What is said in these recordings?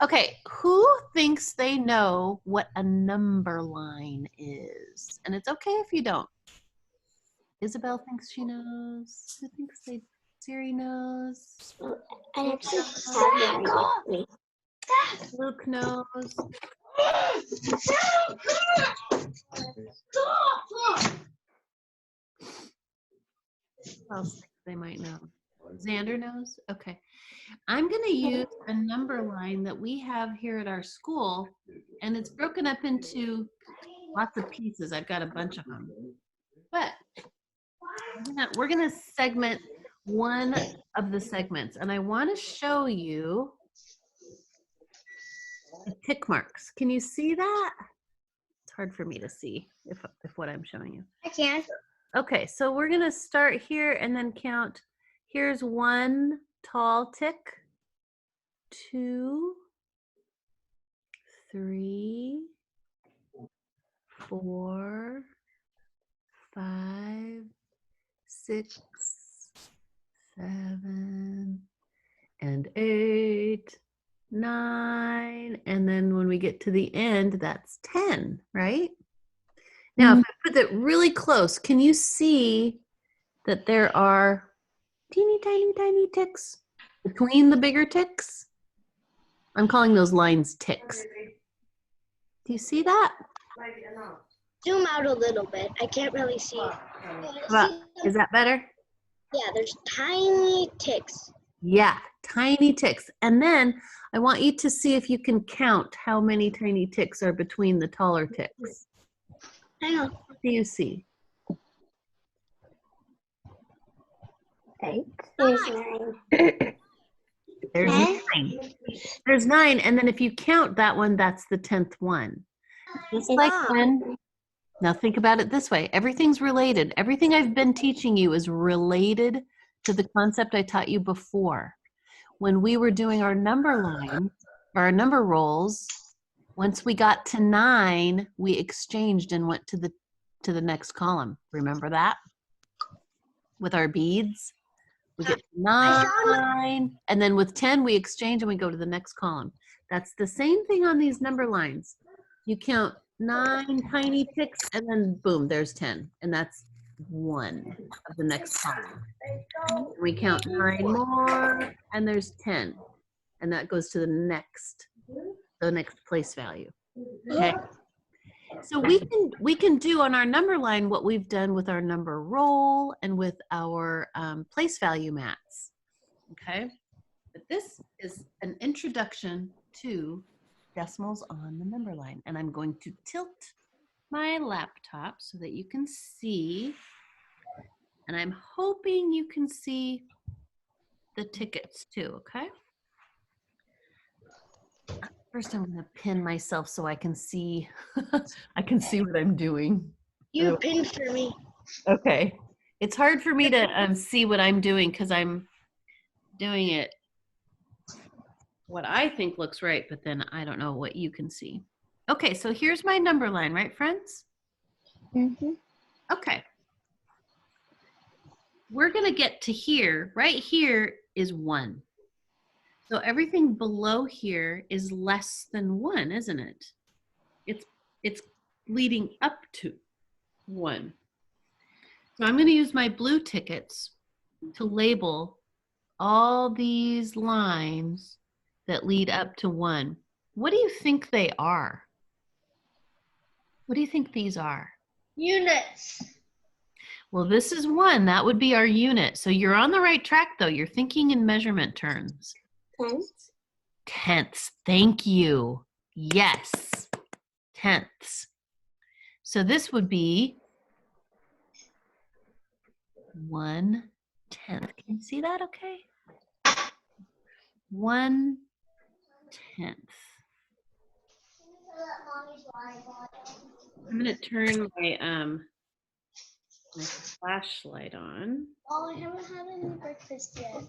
Okay, who thinks they know what a number line is? And it's okay if you don't. Isabel thinks she knows. Who thinks Siri knows? I actually have no idea. Luke knows. Who else thinks they might know? Xander knows? Okay. I'm going to use a number line that we have here at our school, and it's broken up into lots of pieces. I've got a bunch of them. But we're going to segment one of the segments, and I want to show you the tick marks. Can you see that? It's hard for me to see if what I'm showing you. I can. Okay, so we're going to start here and then count. Here's one tall tick, 2, 3, 4, 5, 6, 7, and 8, 9, and then when we get to the end, that's 10, right? Now, if I put it really close, can you see that there are teeny tiny, tiny ticks between the bigger ticks? I'm calling those lines ticks. Do you see that? Zoom out a little bit. I can't really see. Is that better? Yeah, there's tiny ticks. Yeah, tiny ticks. And then I want you to see if you can count how many tiny ticks are between the taller ticks. Hang on. What do you see? 8. There's 9. There's 9. There's 9, and then if you count that one, that's the 10th one. Just like when, now think about it this way. Everything's related. Everything I've been teaching you is related to the concept I taught you before. When we were doing our number line, our number rolls, once we got to 9, we exchanged and went to the next column. Remember that? With our beads? We get 9, and then with 10, we exchange and we go to the next column. That's the same thing on these number lines. You count 9 tiny ticks, and then boom, there's 10, and that's 1 of the next column. We count 9 more, and there's 10, and that goes to the next place value. Okay. So we can do on our number line what we've done with our number roll and with our place value mats. Okay, but this is an introduction to decimals on the number line, and I'm going to tilt my laptop so that you can see, and I'm hoping you can see the tickets too. Okay. First, I'm going to pin myself so I can see. I can see what I'm doing. You pinned for me. Okay. It's hard for me to see what I'm doing because I'm doing it what I think looks right, but then I don't know what you can see. Okay, so here's my number line, right, friends? Mm-hmm. Okay. We're going to get to here. Right here is 1. So everything below here is less than 1, isn't it? It's leading up to 1. So I'm going to use my blue tickets to label all these lines that lead up to 1. What do you think they are? What do you think these are? Units. Well, this is 1. That would be our unit. So you're on the right track, though. You're thinking in measurement terms. Tenths. Tenths. Thank you. Yes. Tenths. So this would be 1/10. Can you see that okay? 1/10. I'm going to turn my flashlight on. Oh, I haven't had any breakfast yet.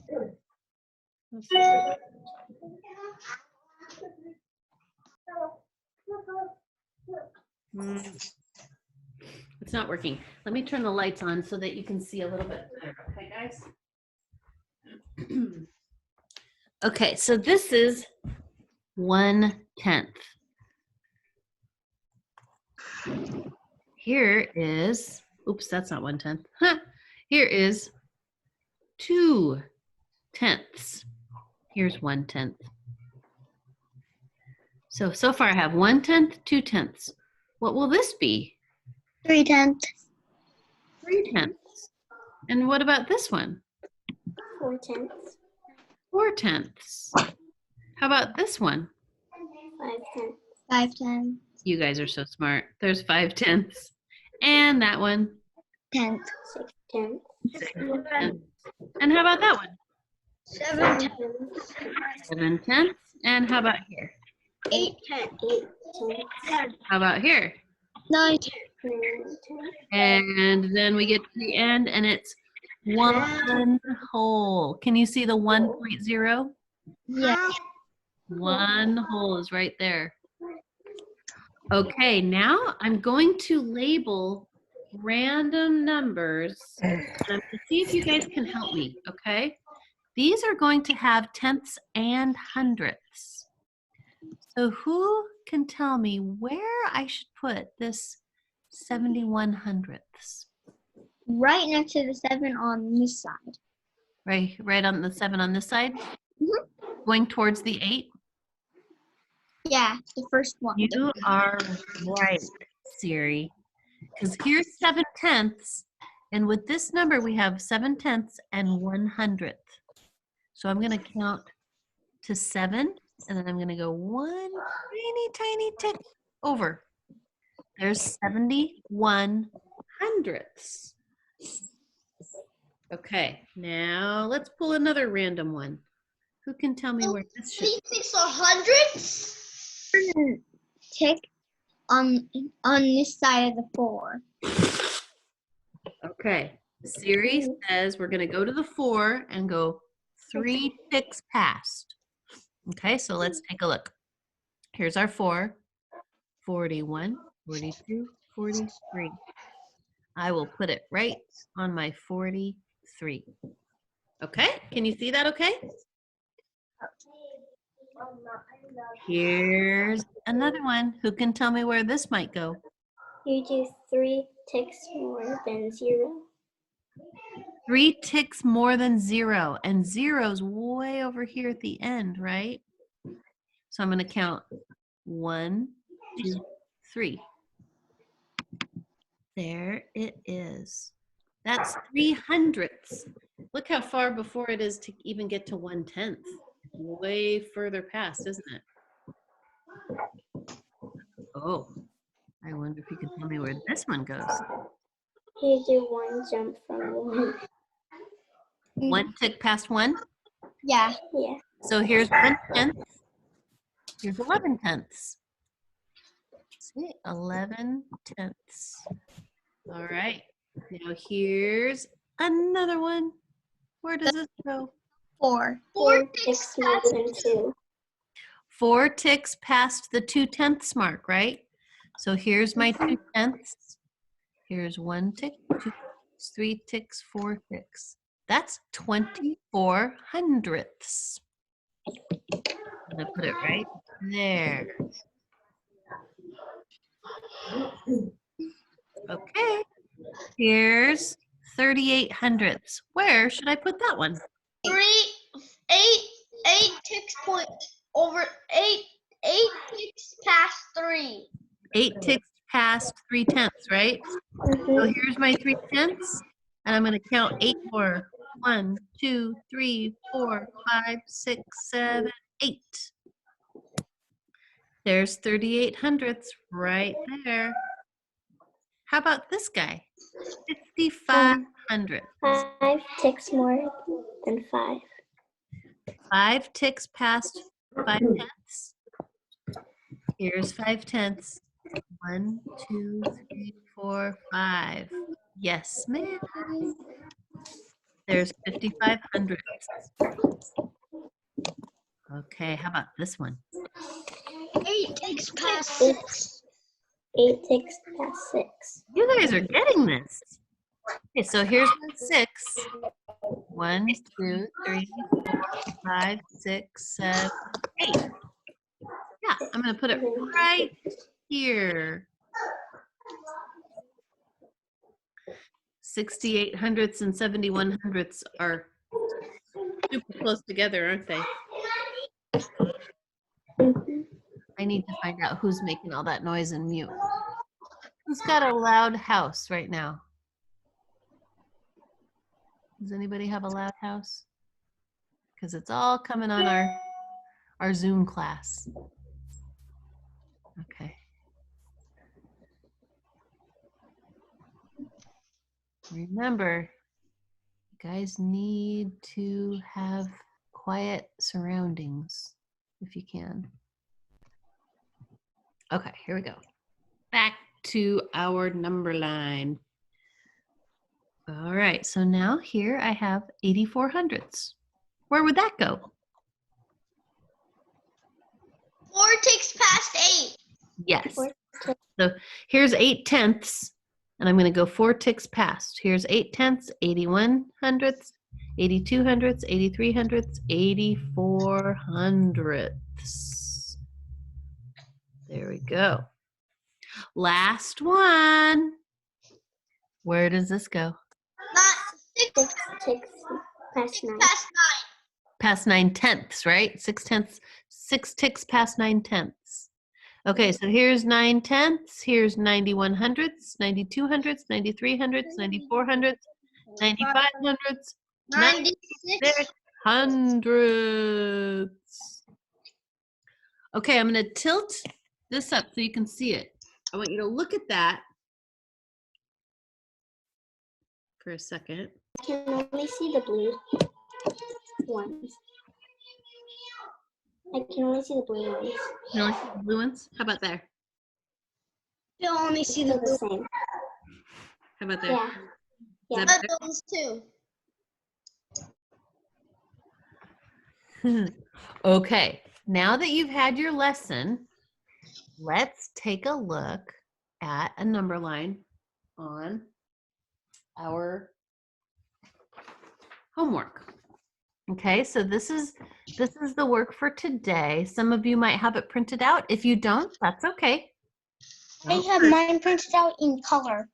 It's not working. Let me turn the lights on so that you can see a little bit better. Okay, guys? Okay, so this is 1/10. Here is, oops, that's not 1/10. Huh. Here is 2/10. Here's 1/10. So far I have 1/10, 2/10. What will this be? 3/10. 3/10. And what about this one? 4/10. 4/10. How about this one? 5/10. 5/10. You guys are so smart. There's 5/10. And that one? 10th. 6/10. 6/10. And how about that one? 7/10. 7/10. And how about here? 8/10. 8/10. How about here? 9/10. And then we get to the end and it's 1 whole. Can you see the 1.0? Yeah. 1 whole is right there. Okay, now I'm going to label random numbers and I'm going to see if you guys can help me, okay? These are going to have tenths and hundredths. So who can tell me where I should put this 71 hundredths? Right next to the 7 on this side. Right on the 7 on this side? Mhm. Going towards the 8? Yeah, the first one. You are right, Siri. Because here's 7/10, and with this number we have 7/10 and 1/100. So I'm going to count to 7, and then I'm going to go 1 tiny tick over. There's 71 hundredths. Okay, now let's pull another random one. Who can tell me where this should be? 36 or hundreds? Tick on this side of the 4. Okay, Siri says we're going to go to the 4 and go 3 ticks past. Okay, so let's take a look. Here's our 4, 41, 42, 43. I will put it right on my 43. Okay, can you see that okay? Here's another one. Who can tell me where this might go? You do 3 ticks more than 0. 3 ticks more than 0, and 0's way over here at the end, right? So I'm going to count 1, 2, 3. There it is. That's 3/100. Look how far before it is to even get to 1/10. Way further past, isn't it? Oh, I wonder if you can tell me where this one goes. You do 1 jump from 1. 1 tick past 1? Yeah. Yeah. So here's 1/10. Here's 11/10. See, 11/10. All right. Now here's another one. Where does this go? 4. 4 ticks more than 2. 4 ticks past the 2/10 mark, right? So here's my 2/10. Here's 1 tick, 2 ticks, 3 ticks, 4 ticks. That's 24 hundredths. I'm gonna put it right there. Okay. Here's 38 hundredths. Where should I put that one? 8 ticks point over 8 ticks past 3. 8 ticks past 3/10, right? So here's my 3/10, and I'm going to count 8 more. 1, 2, 3, 4, 5, 6, 7, 8. There's 38 hundredths right there. How about this guy? 55 hundredths. 5 ticks more than 5. 5 ticks past 5/10. Here's 5/10. 1, 2, 3, 4, 5. Yes, ma'am. There's 55 hundredths. Okay, how about this one? 8 ticks past 6. 8 ticks past 6. You guys are getting this. Okay, so here's my 6. 1, 2, 3, 4, 5, 6, 7, 8. I'm going to put it right here. 68 hundredths and 71 hundredths are super close together, aren't they? I need to find out who's making all that noise and mute. Who's got a loud house right now? Does anybody have a loud house? Because it's all coming on our Zoom class. Okay. Remember, you guys need to have quiet surroundings if you can. Okay, here we go. Back to our number line. All right, so now here I have 84 hundredths. Where would that go? 4 ticks past 8. Yes. So here's 8 tenths, and I'm going to go 4 ticks past. Here's 8 tenths, 81 hundredths, 82 hundredths, 83 hundredths, 84 hundredths. There we go. Last one. Where does this go? Not 6 ticks past 9. Past 9 tenths, right? 6 tenths, 6 ticks past 9 tenths. Okay, so here's 9 tenths, here's 91 hundredths, 92 hundredths, 93 hundredths, 94 hundredths, 95 hundredths, 96 hundredths. Okay, I'm going to tilt this up so you can see it. I want you to look at that for a second. I can only see the blue ones. I can only see the blue ones. You only see the blue ones? How about there? You only see They're the the same. How about there? Yeah. Is Yeah. that better? ones too. Okay, now that you've had your lesson, let's take a look at a number line on our homework. Okay, so this is the work for today. Some of you might have it printed out. If you don't, that's okay. I have mine printed out in color.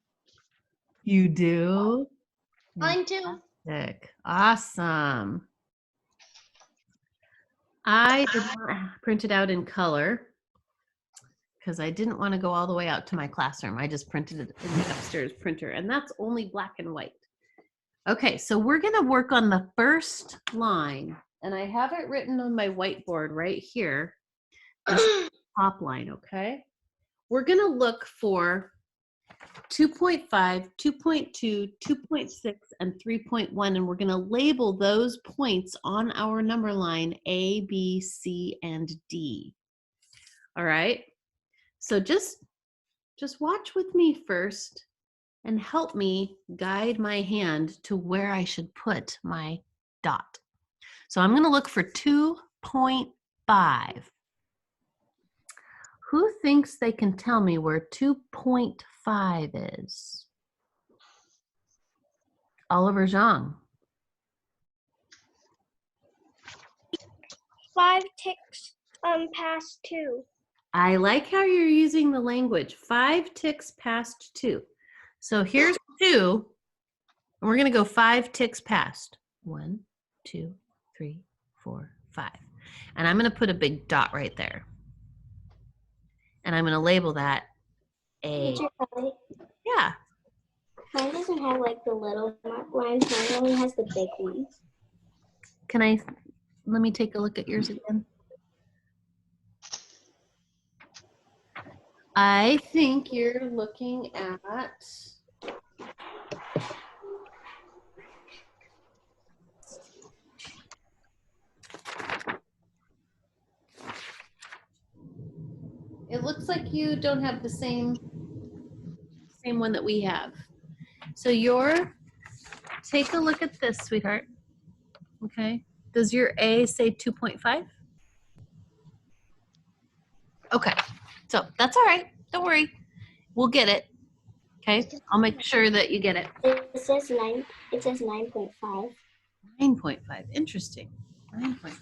You do? Mine too. Fantastic. Awesome. I did not print it out in color because I didn't want to go all the way out to my classroom. I just printed it in the upstairs printer, and that's only black and white. Okay, so we're going to work on the first line, and I have it written on my whiteboard right here, this top line, okay? We're going to look for 2.5, 2.2, 2.6, and 3.1, and we're going to label those points on our number line A, B, C, and D. All right? So just watch with me first and help me guide my hand to where I should put my dot. So I'm going to look for 2.5. Who thinks they can tell me where 2.5 is? Oliver Zhang. 5 ticks past 2. I like how you're using the language. 5 ticks past 2. So here's 2, and we're going to go 5 ticks past. 1, 2, 3, 4, 5. And I'm going to put a big dot right there. And I'm going to label that A. Teacher Kelly, Yeah. mine doesn't have like the little lines. Mine only has the big ones. Let me take a look at yours again. I think you're looking at it looks like you don't have the same one that we have. So take a look at this, sweetheart. Okay. Does your A say 2.5? Okay. So that's all right. Don't worry. We'll get it. Okay. I'll make sure that you get it. It says 9. It says 9.5. 9.5. Interesting. 9.5.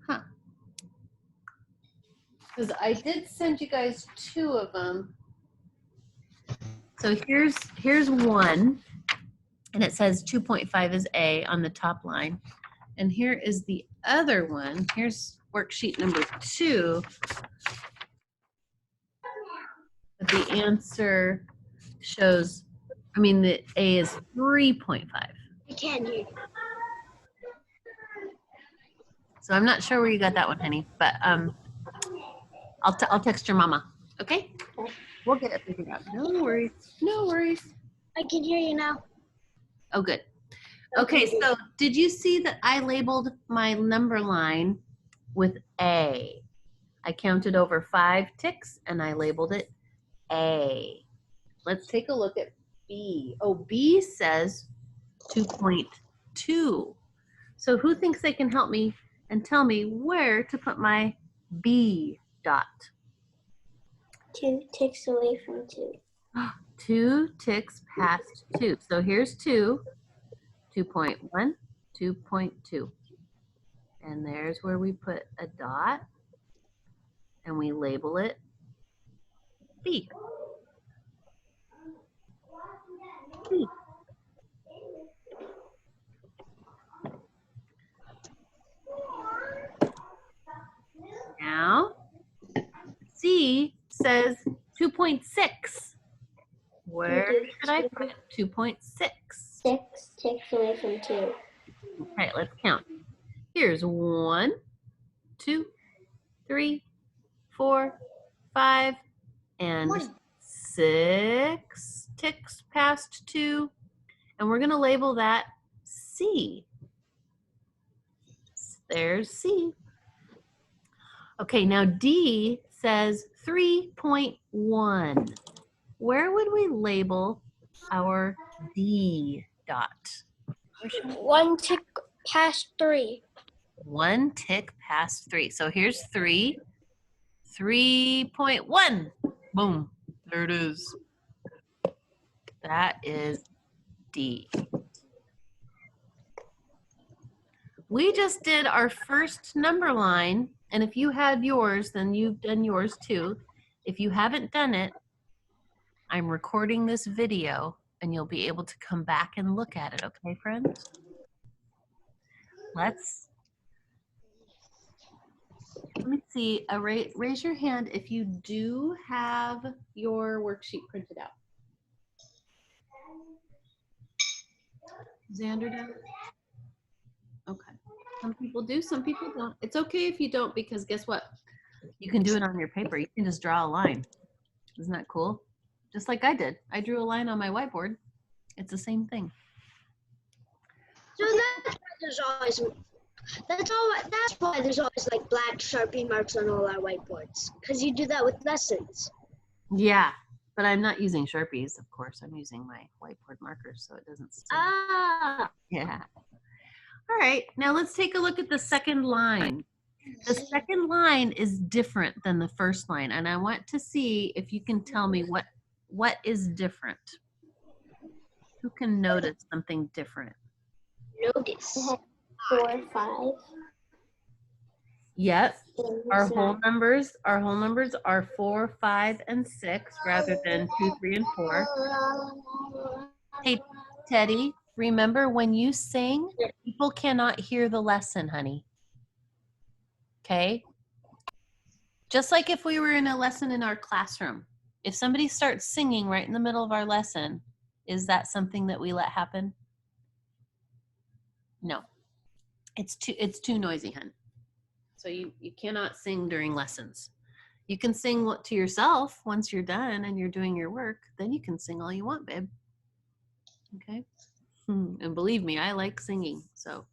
Huh. Because I did send you guys 2 of them. So here's one, and it says 2.5 is A on the top line. And here is the other one. Here's worksheet number 2. But the answer shows, the A is 3.5. I can't hear you. So I'm not sure where you got that one, honey, but I'll text your mama. Okay? Okay. We'll get it figured out. No worries. No worries. I can hear you now. Oh, good. Okay, so did you see that I labeled my number line with A? I counted over 5 ticks and I labeled it A. Let's take a look at B. Oh, B says 2.2. So who thinks they can help me and tell me where to put my B dot? 2 ticks away from 2. 2 ticks past 2. So here's 2, 2.1, 2.2. And there's where we put a dot and we label it B. B. Now, C says 2.6. Where should I put 2.6? 6 ticks away from 2. Okay, let's count. Here's 1, 2, 3, 4, 5, and 6 ticks past 2. And we're going to label that C. There's C. Okay, now D says 3.1. Where would we label our D dot? 1 tick past 3. 1 tick past 3. So here's 3. 3.1. Boom. There it is. That is D. We just did our first number line, and if you had yours, then you've done yours too. If you haven't done it, I'm recording this video and you'll be able to come back and look at it, okay, friends? Let me see, raise your hand if you do have your worksheet printed out. Xander does? Okay. Some people do, some people don't. It's okay if you don't, because guess what? You can do it on your paper. You can just draw a line. Isn't that cool? Just like I did. I drew a line on my whiteboard. It's the same thing. So that's why there's always like black Sharpie marks on all our whiteboards, because you do that with lessons. Yeah, but I'm not using Sharpies, of course. I'm using my whiteboard markers so it doesn't sting. Ah. Yeah. All right, now let's take a look at the second line. The second line is different than the first line, and I want to see if you can tell me what is different. Who can notice something different? Notice. 4, 5. Yep. Our It's whole not- numbers are 4, 5, and 6 rather than 2, 3, and 4. Hey, Teddy, remember when you sing, people cannot hear the lesson, honey. Okay? Just like if we were in a lesson in our classroom. If somebody starts singing right in the middle of our lesson, is that something that we let happen? No. It's too noisy, hun. So you cannot sing during lessons. You can sing to yourself once you're done and you're doing your work. Then you can sing all you want, babe. Okay? And believe me, I like singing, so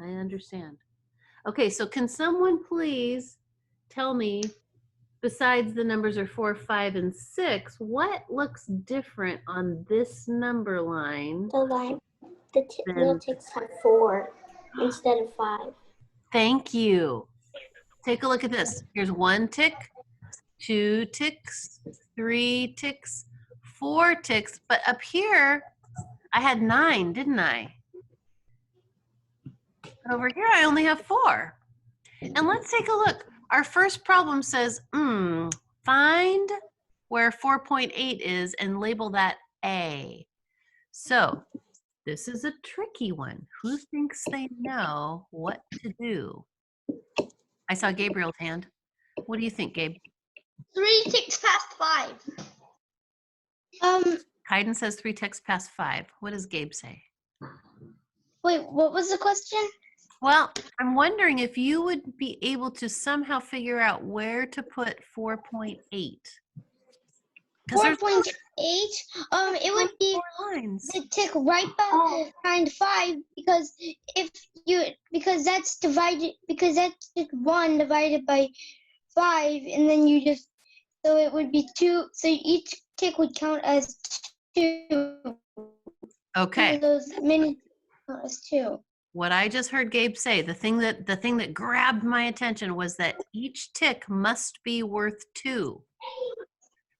I understand. Okay, so can someone please tell me, besides the numbers are 4, 5, and 6, what looks different on this number line? The line, the little ticks have 4 instead of 5. Thank you. Take a look at this. Here's 1 tick, 2 ticks, 3 ticks, 4 ticks, but up here, I had 9, didn't I? But over here, I only have 4. And let's take a look. our first problem says, find where 4.8 is and label that A. So this is a tricky one. Who thinks they know what to do? I saw Gabriel's hand. What do you think, Gabe? 3 ticks past 5. Hayden says 3 ticks past 5. What does Gabe say? Wait, what was the question? Well, I'm wondering if you would be able to somehow figure out where to put 4.8. 4.8. It would be lines. the tick right behind 5 because that's tick 1 divided by 5, and then so it would be 2. So each tick would count as 2. Okay. And those mini count as 2. What I just heard Gabe say, the thing that grabbed my attention was that each tick must be worth 2,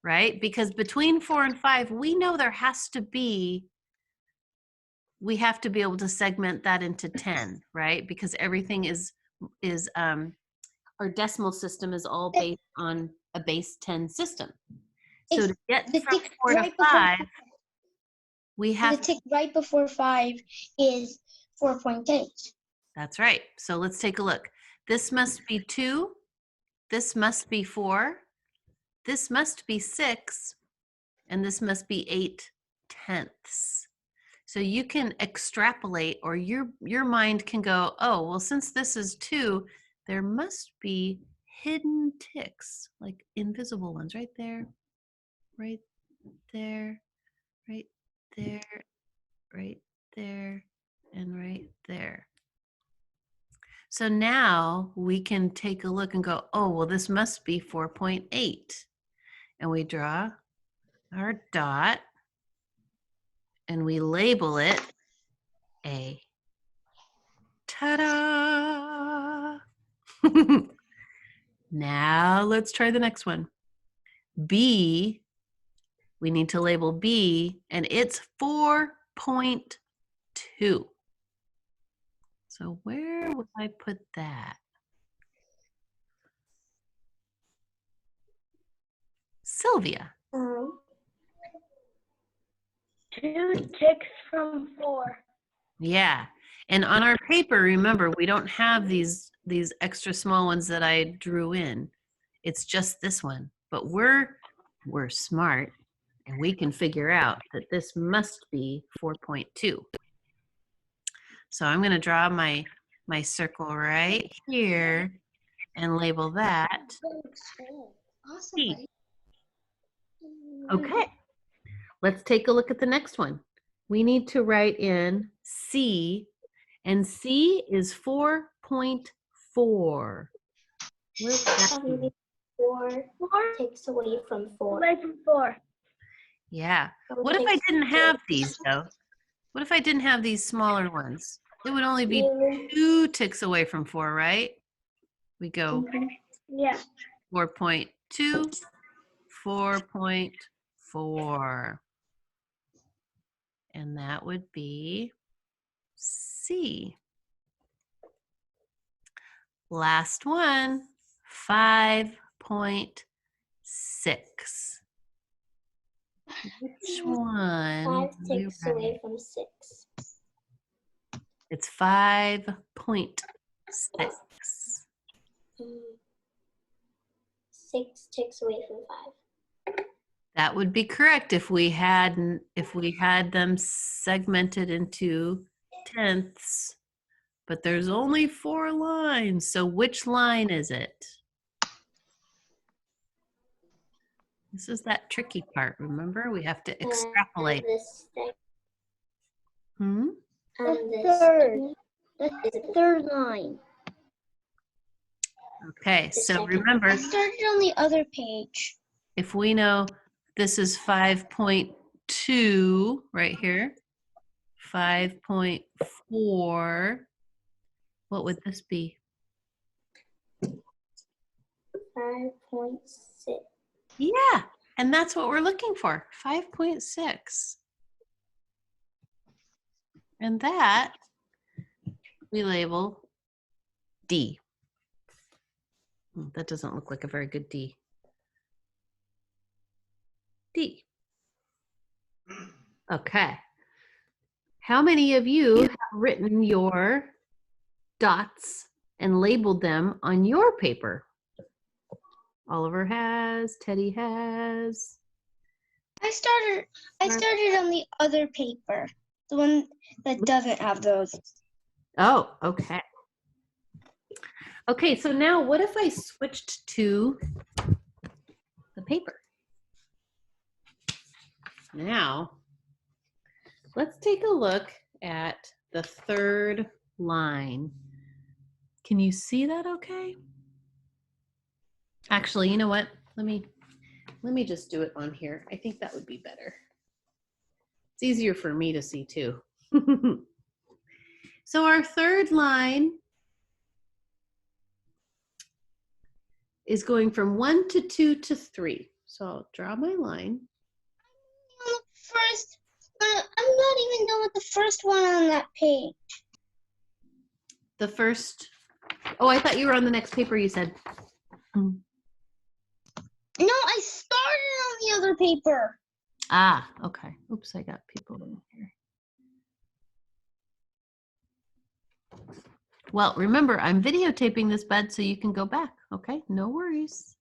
right? Because between 4 and 5, we know we have to be able to segment that into 10, right? Because everything is our decimal system is all based on a base 10 system. So to get from 4 to 5, we have the tick right before 5 is 4.8. That's right. So let's take a look. This must be 2. This must be 4. This must be 6. And this must be 8/10. So you can extrapolate, or your mind can go, oh, well, since this is 2, there must be hidden ticks, like invisible ones right there, right there, right there, right there, and right there. So now we can take a look and go, oh, well, this must be 4.8. And we draw our dot and we label it A. Ta-da! Now let's try the next one. B, we need to label B, and it's 4.2. So where would I put that? Sylvia. 2 ticks from 4. Yeah. And on our paper, remember, we don't have these extra small ones that I drew in. It's just this one. But we're smart, and we can figure out that this must be 4.2. So I'm going to draw my circle right here and label that C. Okay. Let's take a look at the next one. We need to write in C, and C is 4.4. Where's that? 4 takes away from 4. Away from 4. Yeah. What if I didn't have these, though? What if I didn't have these smaller ones? It would only be 2 ticks away from 4, right? We go Yeah. 4.2, 4.4. And that would be C. Last one, 5.6. Which one? 5 takes away from 6. It's 5.6. 6 takes away from 5. That would be correct if we had them segmented into tenths. But there's only 4 lines. So which line is it? This is that tricky part. Remember, we have to extrapolate. The third line. Okay, so remember, I started on the other page. if we know this is 5.2 right here, 5.4, what would this be? 5.6. Yeah, and that's what we're looking for, 5.6. And that we label D. That doesn't look like a very good D. D. Okay. How many of you have written your dots and labeled them on your paper? Oliver has, Teddy has. I started on the other paper, the one that doesn't have those. Oh, okay. Okay, so now what if I switched to the paper? Now, let's take a look at the third line. Can you see that okay? Actually, you know what? Let me just do it on here. I think that would be better. It's easier for me to see too. So our third line is going from 1 to 2 to 3. So I'll draw my line. First, I'm not even done with the first one on that page. The first, oh, I thought you were on the next paper, you said. No, I started on the other paper. Ah, okay. Oops, I got people in here. Well, remember, I'm videotaping this, bud, so you can go back, okay? No worries.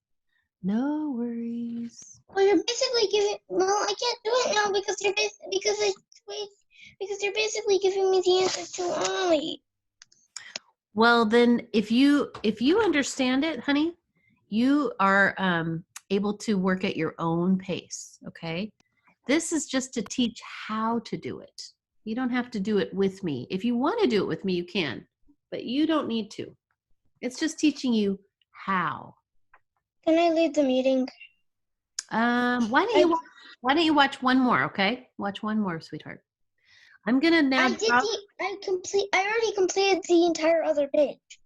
No worries. Well, you're basically giving. Well, I can't do it now because you're basically giving me the answer too early. Well, then, if you understand it, honey, you are able to work at your own pace, okay? This is just to teach how to do it. You don't have to do it with me. If you want to do it with me, you can, but you don't need to. It's just teaching you how. Can I leave the meeting? Why don't you watch one more, okay? Watch one more, sweetheart. I'm gonna now. I already completed the entire other page.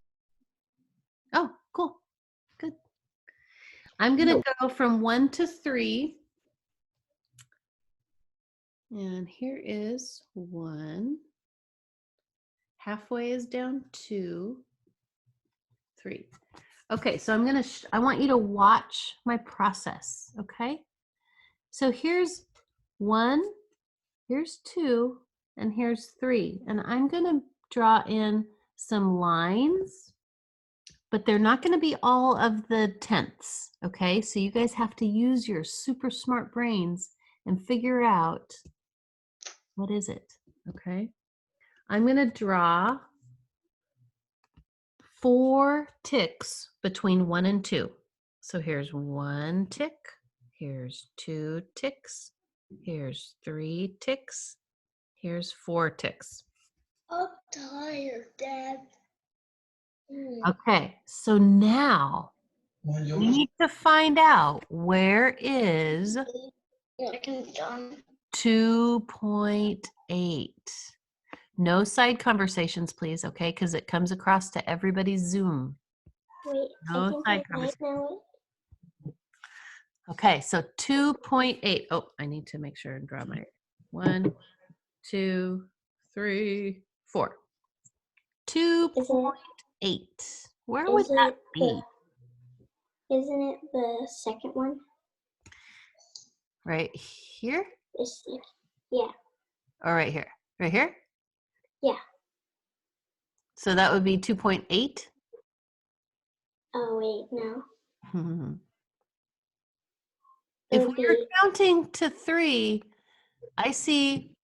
Oh, cool. Good. I'm going to go from 1 to 3. And here is 1. Halfway is down 2, 3. Okay, so I want you to watch my process, okay? So here's 1, here's 2, and here's 3. And I'm going to draw in some lines, but they're not going to be all of the tenths, okay? So you guys have to use your super smart brains and figure out what is it, okay? I'm going to draw 4 ticks between 1 and 2. So here's 1 tick, here's 2 ticks, here's 3 ticks, here's 4 ticks. I'm tired, Dad. Okay, so now we need to find out where is 2.8. No side conversations, please, okay? Because it comes across to everybody's Zoom. Wait, No side conversations. Okay, so 2.8. Oh, I need to make sure and draw my 1, 2, 3, 4. 2.8. Where would that be? Isn't it the second one? Right here? Yeah. Or right here? Right here? Yeah. So that would be 2.8? Oh, wait, no. If we were counting to 3, I see,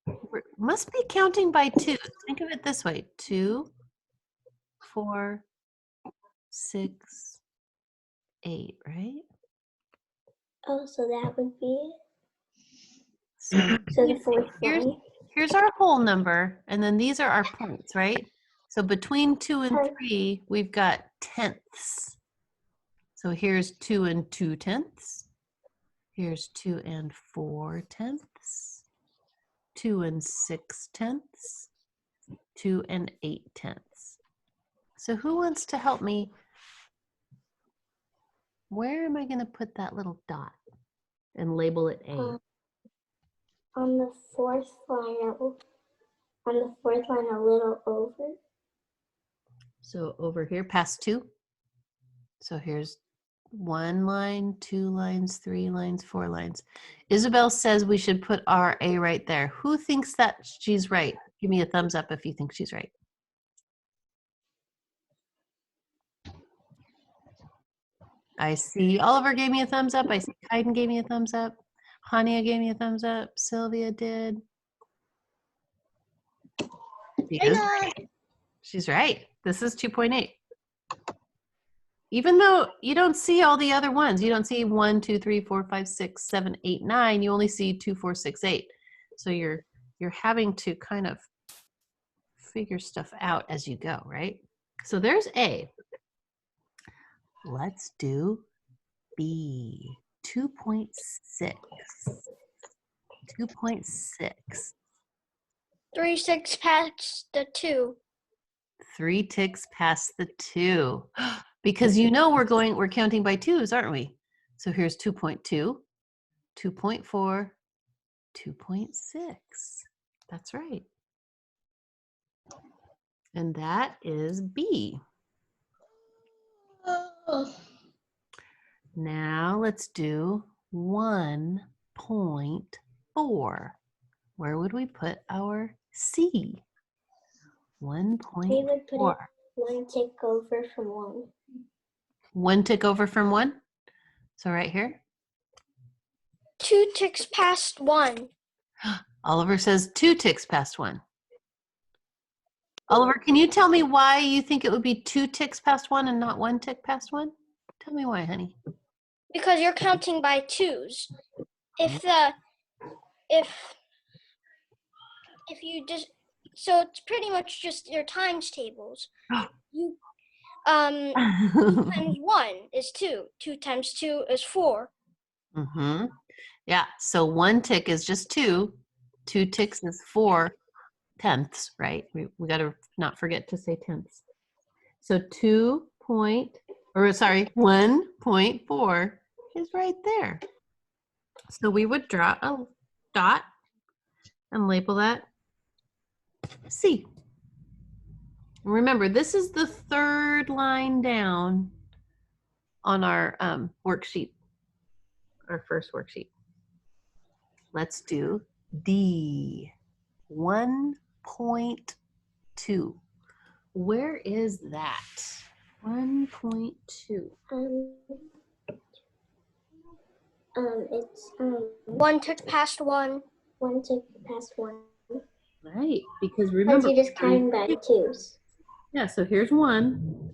must be counting by 2. Think of it this way. 2, 4, 6, 8, right? Oh, so that would be it. So the fourth line. Here's our whole number, and then these are our points, right? So between 2 and 3, we've got tenths. So here's 2 and 2 tenths. Here's 2 and 4 tenths. 2 and 6 tenths. 2 and 8 tenths. So who wants to help me? Where am I going to put that little dot and label it A? On the fourth line, a little over. So over here, past 2? So here's 1 line, 2 lines, 3 lines, 4 lines. Isabel says we should put our A right there. Who thinks that she's right? Give me a thumbs up if you think she's right. I see Oliver gave me a thumbs up. I see Kaiden gave me a thumbs up. Hania gave me a thumbs up. Sylvia did. She is right. She's right. This is 2.8. Even though you don't see all the other ones, you don't see 1, 2, 3, 4, 5, 6, 7, 8, 9. You only see 2, 4, 6, 8. So you're having to kind of figure stuff out as you go, right? So there's A. Let's do B. 2.6. 2.6. 3 ticks past the 2. 3 ticks past the 2. Because you know we're counting by 2s, aren't we? So here's 2.2, 2.4, 2.6. That's right. And that is B. Now let's do 1.4. Where would we put our C? We would put it 1.4. 1 tick over from 1. 1 tick over from 1. So right here. 2 ticks past 1. Oliver says 2 ticks past 1. Oliver, can you tell me why you think it would be 2 ticks past 1 and not 1 tick past 1? Tell me why, honey. Because you're counting by 2s. If you just, so it's pretty much just your times tables. You times 1 is 2. 2 times 2 is 4. Mm-hmm. Yeah, so 1 tick is just 2. 2 ticks is 4 tenths, right? We got to not forget to say tenths. So 1.4 is right there. So we would draw a dot and label that C. Remember, this is the 3rd line down on our worksheet, our first worksheet. Let's do D. 1.2. Where is that? 1.2. It's 1 tick past 1. 1 tick past 1. Right, because remember, you just count by 2s. Yeah, so here's 1,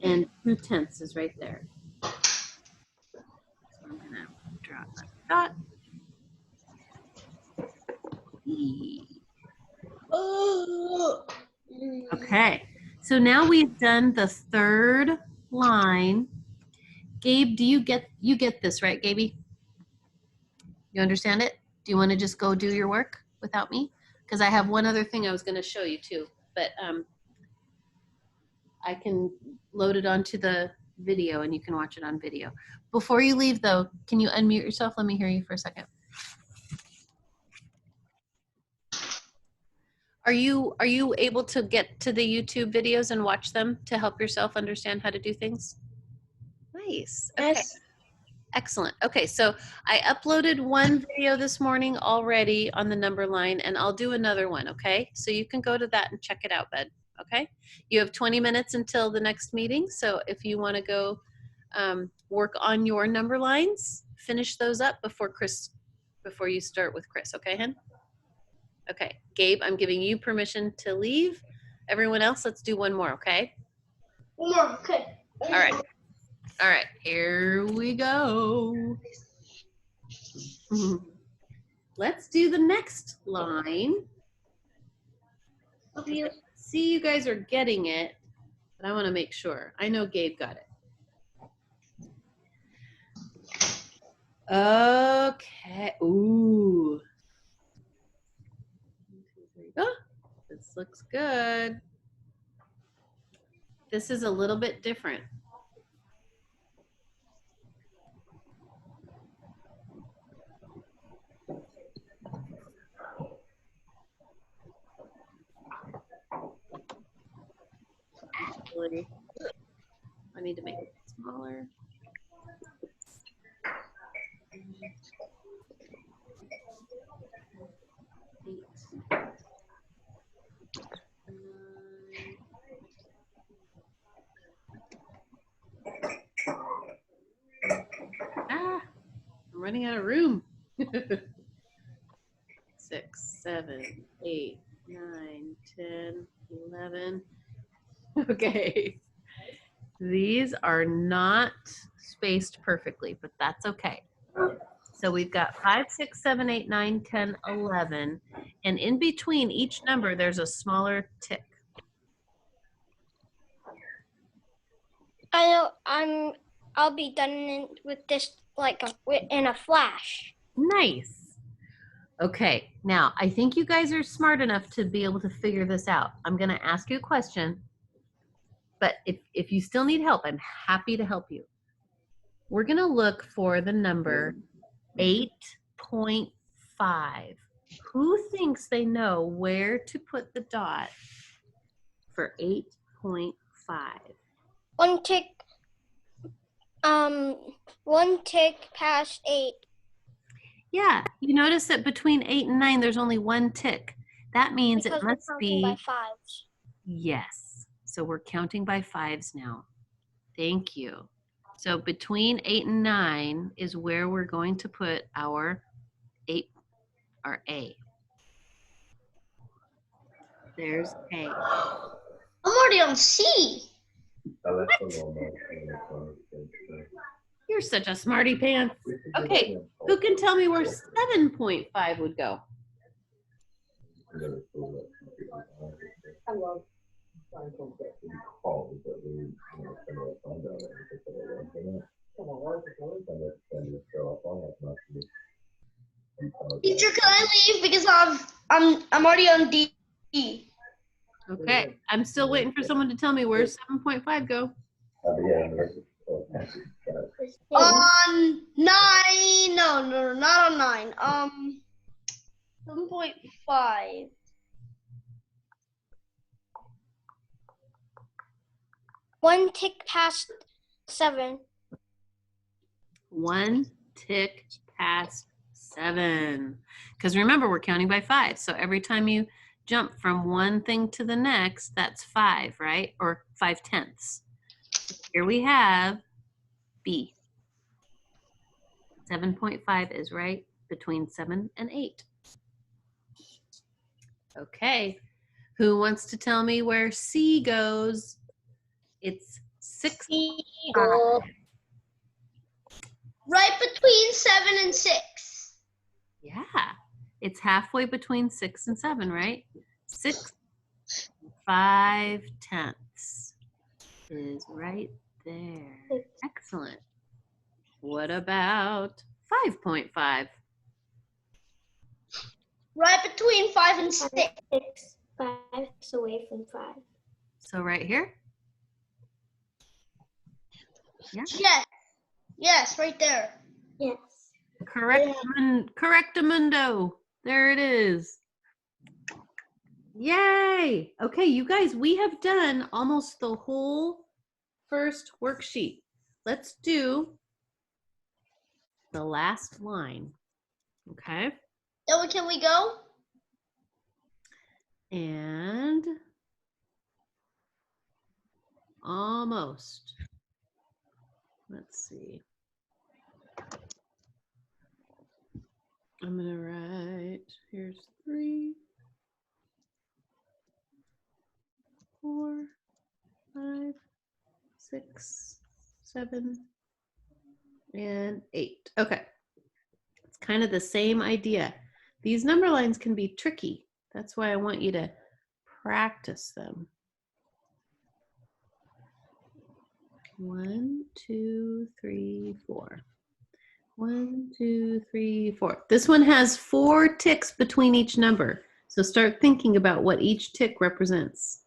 and 2/10 is right there. So I'm gonna draw a dot. E. Okay, so now we've done the 3rd line. Gabe, do you get this, right, Gaby? You understand it? Do you want to just go do your work without me? Because I have one other thing I was going to show you too, but I can load it onto the video and you can watch it on video. Before you leave though, can you unmute yourself? Let me hear you for a second. Are you able to get to the YouTube videos and watch them to help yourself understand how to do things? Nice. Okay. Yes. Excellent. Okay, so I uploaded one video this morning already on the number line, and I'll do another one, okay? So you can go to that and check it out, bud, okay? You have 20 minutes until the next meeting, so if you want to go work on your number lines, finish those up before you start with Chris, okay, hen? Okay, Gabe, I'm giving you permission to leave. Everyone else, let's do one more, okay? One more, okay. All right. All right, here we go. Let's do the next line. See, you guys are getting it, but I want to make sure. I know Gabe got it. Okay. Ooh. Oh, this looks good. This is a little bit different. Actually, I need to make it smaller. Ah, I'm running out of room. 6, 7, 8, 9, 10, 11. Okay. These are not spaced perfectly, but that's okay. So we've got 5, 6, 7, 8, 9, 10, 11. And in between each number, there's a smaller tick. I know I'll be done with this like in a flash. Nice. Okay, now I think you guys are smart enough to be able to figure this out. I'm going to ask you a question, but if you still need help, I'm happy to help you. We're going to look for the number 8.5. Who thinks they know where to put the dot for 8.5? One tick past 8. Yeah, you notice that between 8 and 9, there's only one tick. That means Because it we're must counting be, by fives. yes. So we're counting by fives now. Thank you. So between 8 and 9 is where we're going to put our 8, our A. There's A. I'm already on C. You're such a smarty pants. Okay, who can tell me where 7.5 would go? Teacher, can I leave because I'm already on D. Okay, I'm still waiting for someone to tell me where 7.5 go. On 9. No, not on 9. 7.5. One tick past 7. One tick past 7. Because remember, we're counting by 5. So every time you jump from one thing to the next, that's 5, right? Or 5/10. Here we have B. 7.5 is right between 7 and 8. Okay. Who wants to tell me where C goes? It's 6. Right between 7 and 6. Yeah. It's halfway between 6 and 7, right? 6 5/10 is right there. Excellent. What about 5.5? Right between 5 and 6. 6. 5 is away from 5. So right here? Yeah. Yes, right there. Yes. Correctamundo. There it is. Yay. Okay, you guys, we have done almost the whole first worksheet. Let's do the last line. Okay. Then can we go? And almost. Let's see. I'm gonna write, here's 3, 4, 5, 6, 7, and 8. Okay. It's kind of the same idea. These number lines can be tricky. That's why I want you to practice them. 1, 2, 3, 4. 1, 2, 3, 4. This one has 4 ticks between each number. So start thinking about what each tick represents.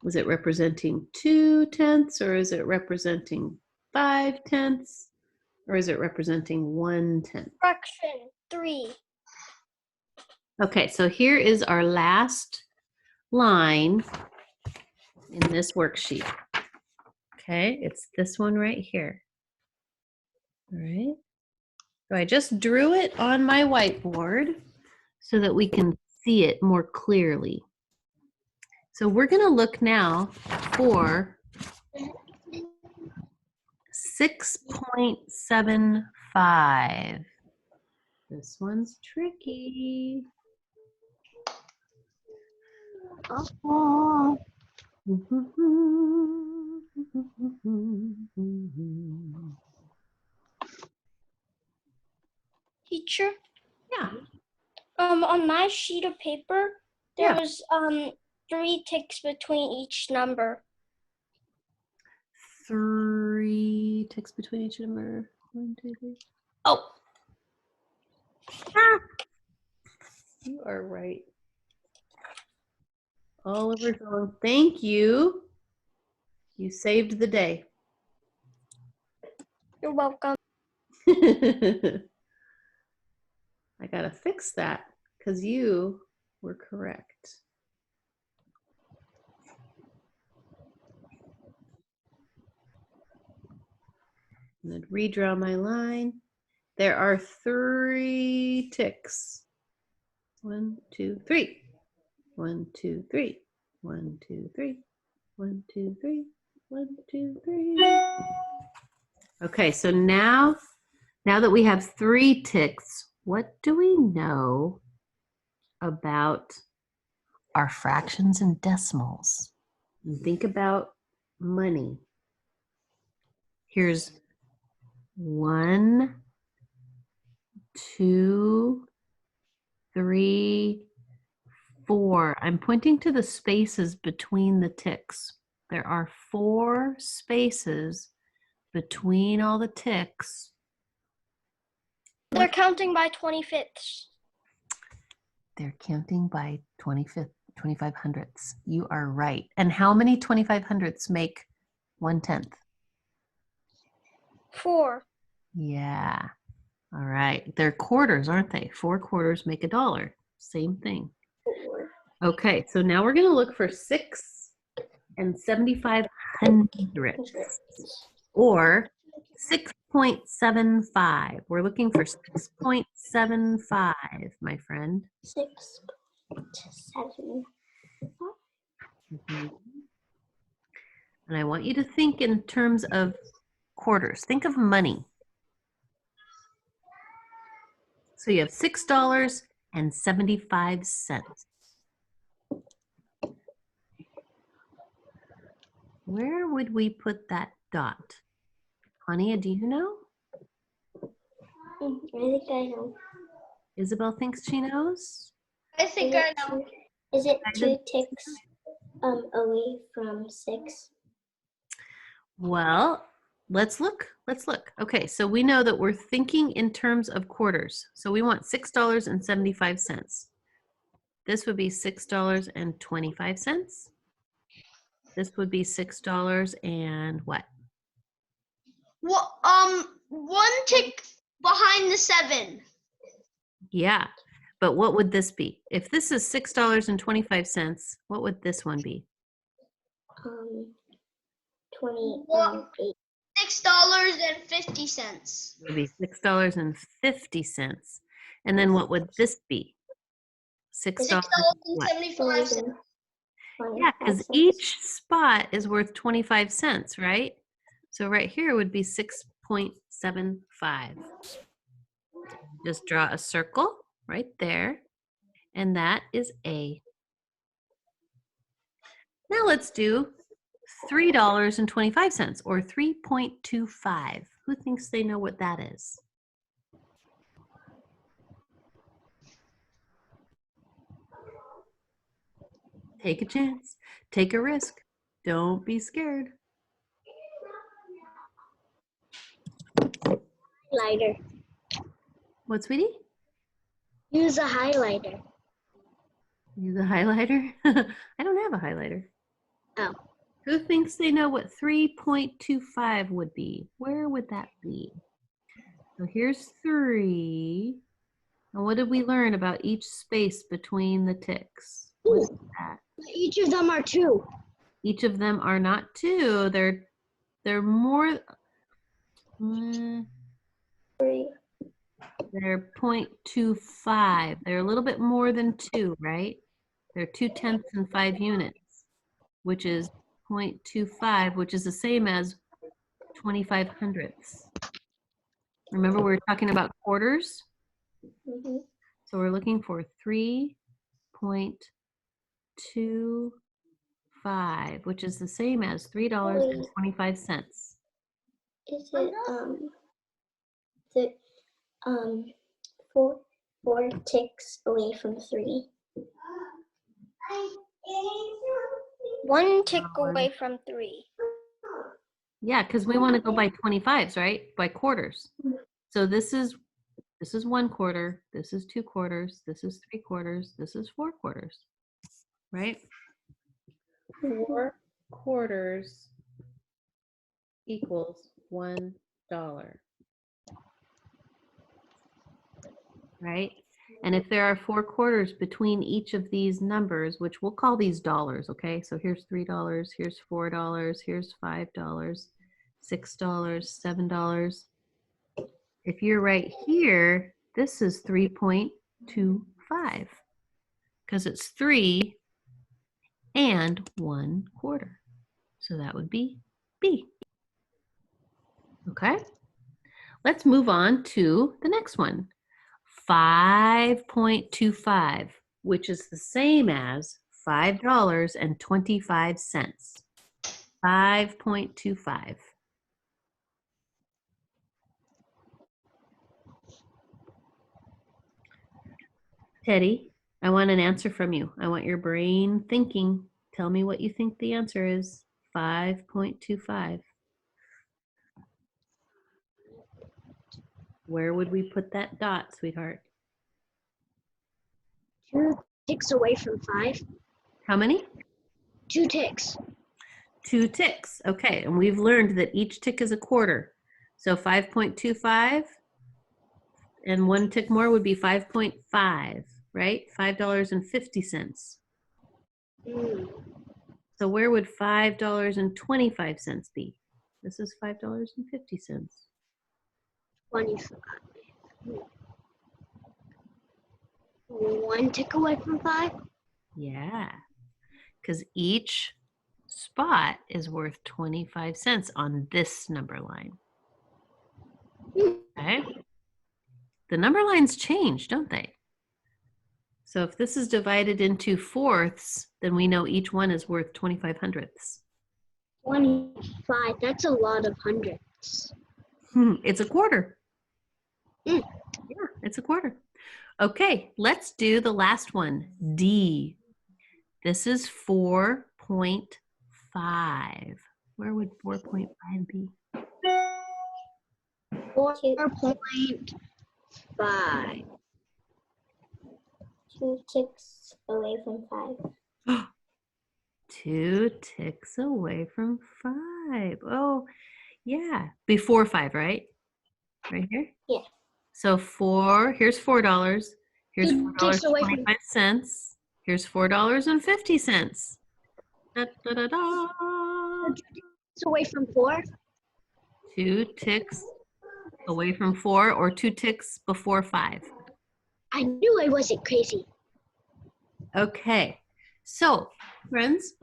Was it representing 2/10, or is it representing 5/10, or is it representing 1/10? Fraction 3. Okay, so here is our last line in this worksheet. Okay, it's this one right here. All right. So I just drew it on my whiteboard so that we can see it more clearly. So we're going to look now for 6.75. This one's tricky. Oh. Teacher, Yeah. on my sheet of paper, there Yeah. was 3 ticks between each number. 3 ticks between each number. 1, 2, 3. Oh. Ah. You are right. Oliver Dawn, thank you. You saved the day. You're welcome. I gotta fix that because you were correct. And then redraw my line. There are 3 ticks. 1, 2, 3. 1, 2, 3. 1, 2, 3. 1, 2, 3. 1, 2, 3. Okay, so now that we have 3 ticks, what do we know about our fractions and decimals? And think about money. Here's 1, 2, 3, 4. I'm pointing to the spaces between the ticks. There are 4 spaces between all the ticks. They're counting by 25ths. They're counting by 25 hundredths. You are right. And how many 25 hundredths make 1/10? 4. Yeah. All right. They're quarters, aren't they? 4 quarters make $1. Same thing. Okay, so now we're going to look for 6.75 or 6.75. We're looking for 6.75, my friend. 6.7. Mhm. And I want you to think in terms of quarters. Think of money. So you have $6.75. Where would we put that dot? Hania, do you know? I think I know. Isabel thinks she knows. I think I know. Is it I 2 ticks away from 6? Well, let's look. Let's look. Okay, so we know that we're thinking in terms of quarters. So we want $6.75. This would be $6.25. This would be $6 and what? Well, 1 tick behind the 7. Yeah. But what would this be? If this is $6.25, what would this one be? 28. $6.50. It would be $6.50. And then what would this be? $6. What? $6.75. Yeah, because each spot is worth 25 cents, right? So right here would be 6.75. Just draw a circle right there, and that is A. Now let's do $3.25 or 3.25. Who thinks they know what that is? Take a chance. Take a risk. Don't be scared. Highlighter. What, sweetie? Use a highlighter. Use a highlighter? I don't have a highlighter. Oh. Who thinks they know what 3.25 would be? Where would that be? So here's 3. And what did we learn about each space between the ticks? What is that? Each of them are 2. Each of them are not 2. They're They're more, they're 0.25. They're a little bit more than 2, right? They're 2/10 and 5 units, which is 0.25, which is the same as 25 hundredths. Remember, we were talking about quarters? So we're looking for 3.25, which is the same as $3.25. Is it four ticks away from 3? 1 tick away from 3. Yeah, because we want to go by 25s, right? By quarters. So this is 1 quarter, this is 2 quarters, this is 3 quarters, this is 4 quarters, right? 4 quarters equals $1, right? And if there are 4 quarters between each of these numbers, which we'll call these dollars, okay? So here's $3, here's $4, here's $5, $6, $7. If you're right here, this is 3.25 because it's 3 and 1 quarter. So that would be B. Okay, let's move on to the next one. 5.25, which is the same as $5.25. 5.25. Teddy, I want an answer from you. I want your brain thinking. Tell me what you think the answer is. 5.25. Where would we put that dot, sweetheart? 2 ticks away from 5. How many? 2 ticks. 2 ticks. Okay, and we've learned that each tick is a quarter. So 5.25 and 1 tick more would be 5.5, right? $5.50. So where would $5.25 be? This is $5.50. 25. 1 tick away from 5. Yeah, because each spot is worth 25 cents on this number line. Okay. The number lines change, don't they? So if this is divided into fourths, then we know each one is worth 25 hundredths. 25. That's a lot of hundredths. It's a quarter. Mm. Yeah, it's a quarter. Okay, let's do the last one, D. This is 4.5. Where would 4.5 be? 4.5. 2 ticks away from 5. 2 ticks away from 5. Oh, yeah. Before 5, right? Right here? Yeah. So here's $4. Here's 2 ticks away from $4.25. Here's $4.50. Da, da, da, da. 2 ticks away from 4. 2 ticks away from 4 or 2 ticks before 5. I knew I wasn't crazy. Okay, so friends,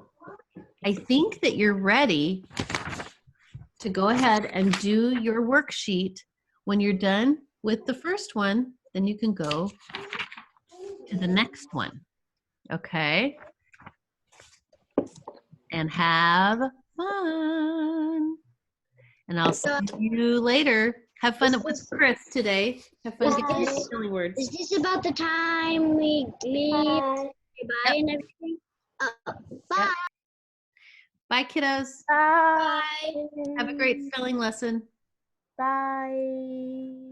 I think that you're ready to go ahead and do your worksheet. When you're done with the first one, then you can go to the next one, okay? And have fun. And I'll see you later. Have fun with Chris today. Have fun getting your spelling words. Is this about the time we leave? Bye and everything? Bye. Bye, kiddos. Bye. Have a great spelling lesson. Bye.